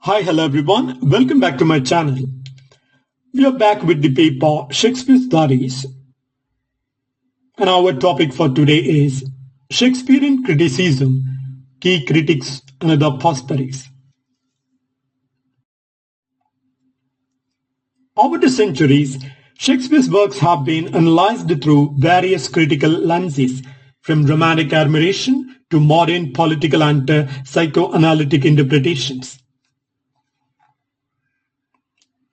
Hi, hello everyone. Welcome back to my channel. We are back with the paper Shakespeare Studies, and our topic for today is Shakespearean Criticism, Key Critics and Other Perspectives. Over the centuries, Shakespeare's works have been analyzed through various critical lenses, from romantic admiration to modern political and psychoanalytic interpretations.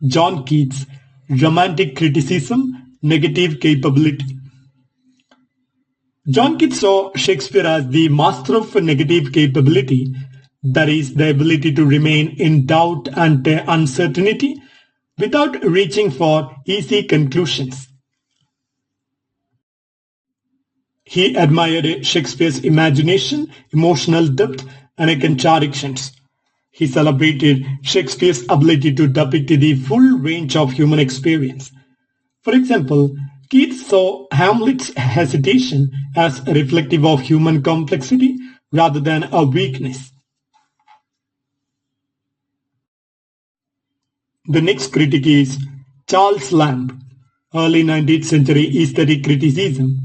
John Keats, Romantic Criticism, Negative Capability. John Keats saw Shakespeare as the master of negative capability, that is, the ability to remain in doubt and uncertainty without reaching for easy conclusions. He admired Shakespeare's imagination, emotional depth, and contradictions. He celebrated Shakespeare's ability to depict the full range of human experience. For example, Keats saw Hamlet's hesitation as reflective of human complexity rather than a weakness. The next critic is Charles Lamb, early 19th century aesthetic criticism.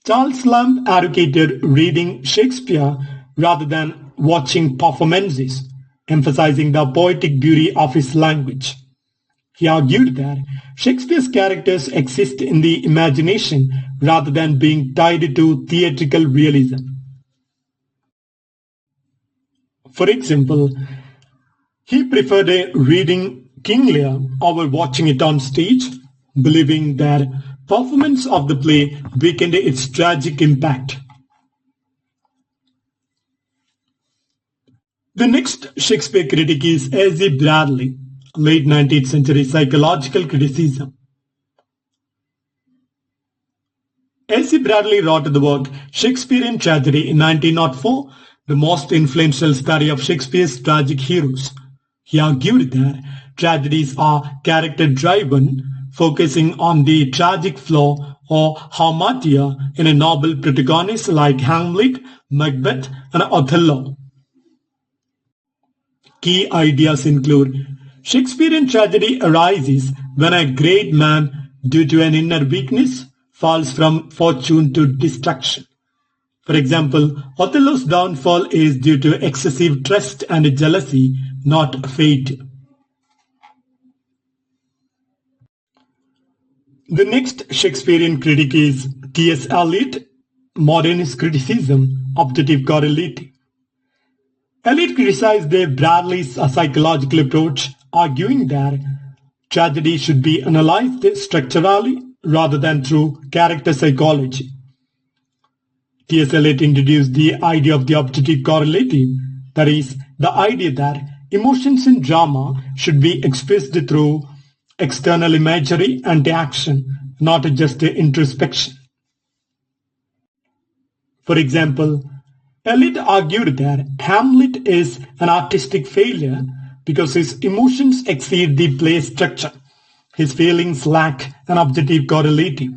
Charles Lamb advocated reading Shakespeare rather than watching performances, emphasizing the poetic beauty of his language. He argued that Shakespeare's characters exist in the imagination rather than being tied to theatrical realism. For example, he preferred reading King Lear over watching it on stage, believing that performance of the play weakened its tragic impact. The next Shakespeare critic is A.C. Bradley, late 19th century psychological criticism. A.C. Bradley wrote the work Shakespearean Tragedy in 1904, the most influential study of Shakespeare's tragic heroes. He argued that tragedies are character-driven, focusing on the tragic flaw or hamartia in a noble protagonist like Hamlet, Macbeth, and Othello. Key ideas include Shakespearean tragedy arises when a great man, due to an inner weakness, falls from fortune to destruction. For example, Othello's downfall is due to excessive trust and jealousy, not fate. The next Shakespearean critic is T.S. Eliot, Modernist Criticism, Objective Correlative. Eliot criticized Bradley's psychological approach, arguing that tragedy should be analyzed structurally rather than through character psychology. T.S. Eliot introduced the idea of the objective correlative, that is, the idea that emotions in drama should be expressed through external imagery and action, not just introspection. For example, Eliot argued that Hamlet is an artistic failure because his emotions exceed the play structure. His feelings lack an objective correlative.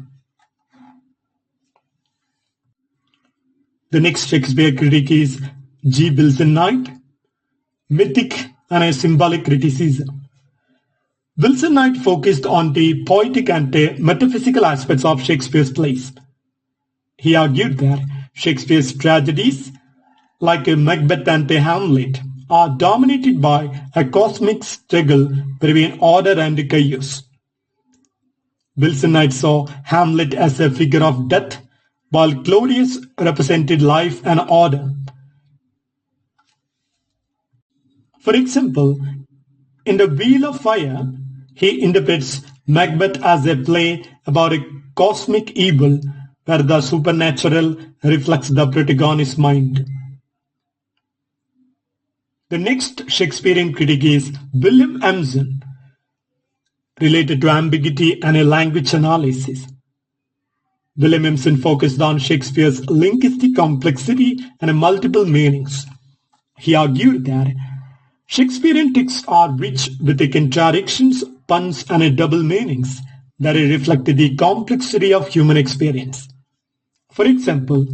The next Shakespeare critic is G. Wilson Knight, Mythic and a Symbolic Criticism. Wilson Knight focused on the poetic and metaphysical aspects of Shakespeare's plays. He argued that Shakespeare's tragedies, like Macbeth and Hamlet, are dominated by a cosmic struggle between order and chaos. Wilson Knight saw Hamlet as a figure of death, while Claudius represented life and order. For example, in The Wheel of Fire, he interprets Macbeth as a play about a cosmic evil where the supernatural reflects the protagonist's mind. The next Shakespearean critic is William Emerson, related to ambiguity and a language analysis. William Emerson focused on Shakespeare's linguistic complexity and multiple meanings. He argued that Shakespearean texts are rich with the contradictions, puns, and double meanings that reflect the complexity of human experience. For example,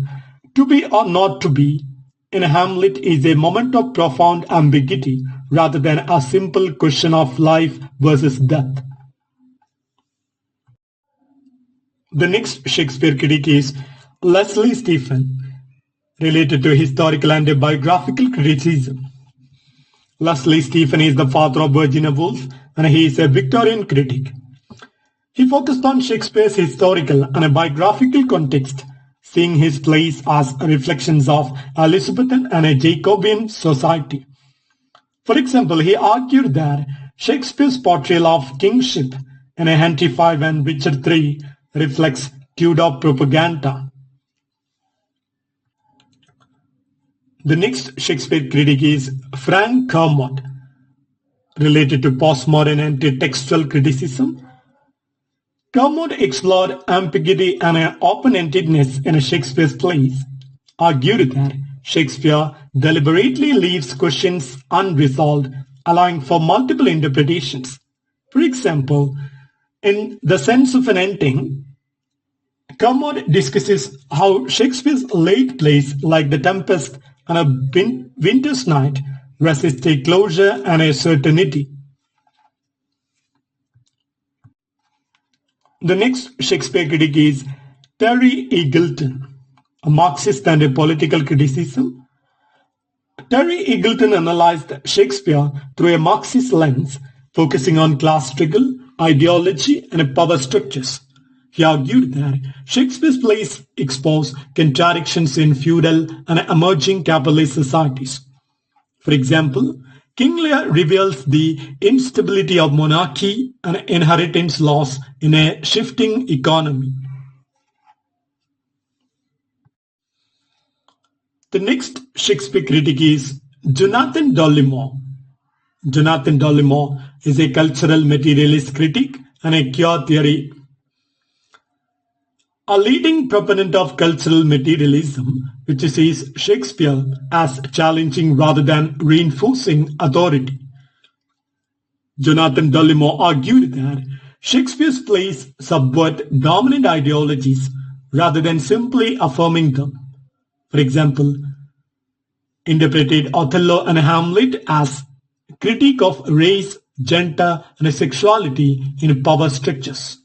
to be or not to be, in Hamlet is a moment of profound ambiguity rather than a simple question of life versus death. The next Shakespeare critic is Leslie Stephen, related to historical and biographical criticism. Leslie Stephen is the father of Virginia Woolf and he is a Victorian critic. He focused on Shakespeare's historical and biographical context, seeing his plays as reflections of Elizabethan and Jacobean society. For example, he argued that Shakespeare's portrayal of kingship in Henry V and Richard III reflects Tudor propaganda. The next Shakespeare critic is Frank Kermode, related to postmodern anti-textual criticism. Kermode explored ambiguity and open-endedness in Shakespeare's plays, argued that Shakespeare deliberately leaves questions unresolved, allowing for multiple interpretations. For example, in The Sense of an Ending, Kermode discusses how Shakespeare's late plays like The Tempest and A Winter's Night resist a closure and a certainty. The next Shakespeare critic is Terry Eagleton, a Marxist and a political criticism. Terry Eagleton analyzed Shakespeare through a Marxist lens, focusing on class struggle, ideology, and power structures. He argued that Shakespeare's plays expose contradictions in feudal and emerging capitalist societies. For example, King Lear reveals the instability of monarchy and inheritance laws in a shifting economy. The next Shakespeare critic is Jonathan Dollimore. Jonathan Dollimore is a cultural materialist critic and a queer theory. A leading proponent of cultural materialism, which sees Shakespeare as challenging rather than reinforcing authority. Jonathan Dollimore argued that Shakespeare's plays subvert dominant ideologies rather than simply affirming them. For example, interpreted Othello and Hamlet as critique of race, gender, and sexuality in power structures.